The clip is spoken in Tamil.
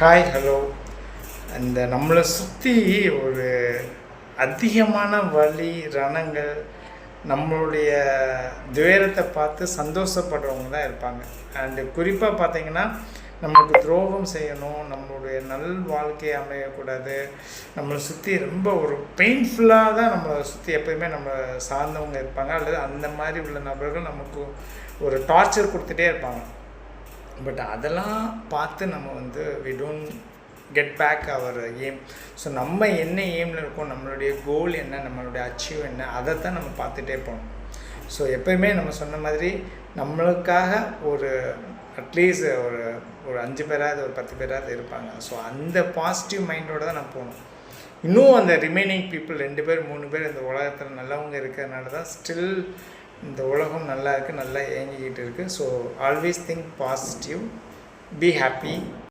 Hi hello. அந்த நம்மளை சுற்றி ஒரு அதிகமான வலி ரணங்கள், நம்மளுடைய துயரத்தை பார்த்து சந்தோஷப்படுறவங்க தான் இருப்பாங்க. அண்டு குறிப்பாக பார்த்திங்கன்னா, நம்மளுக்கு துரோகம் செய்யணும், நம்மளுடைய நல் வாழ்க்கையை அமையக்கூடாது, நம்மளை சுற்றி ரொம்ப ஒரு பெயின்ஃபுல்லாக தான் நம்மளை சுற்றி எப்போயுமே நம்மளை சார்ந்தவங்க இருப்பாங்க. அல்லது அந்த மாதிரி உள்ள நபர்கள் நமக்கு ஒரு டார்ச்சர் கொடுத்துட்டே இருப்பாங்க. பட் அதெல்லாம் பார்த்து நம்ம we don't get back our aim. So நம்ம என்ன எய்மில் இருக்கோம், நம்மளுடைய கோல் என்ன, நம்மளுடைய அச்சீவ் என்ன, அதை தான் நம்ம பார்த்துட்டே போகணும். ஸோ எப்போயுமே நம்ம சொன்ன மாதிரி நம்மளுக்காக ஒரு அட்லீஸ்ட் ஒரு 5 பேராவது ஒரு 10 பேராவது இருப்பாங்க. ஸோ அந்த பாசிட்டிவ் மைண்டோடு தான் நம்ம போகணும். இன்னும் அந்த ரிமைனிங் பீப்புள் 2 பேர் 3 பேர் இந்த உலகத்தில் நல்லவங்க இருக்கிறதுனால தான் ஸ்டில் இந்த உலகம் நல்லா இருக்குது, நல்லா இயங்கிக்கிட்டு இருக்குது. So always think positive, be happy.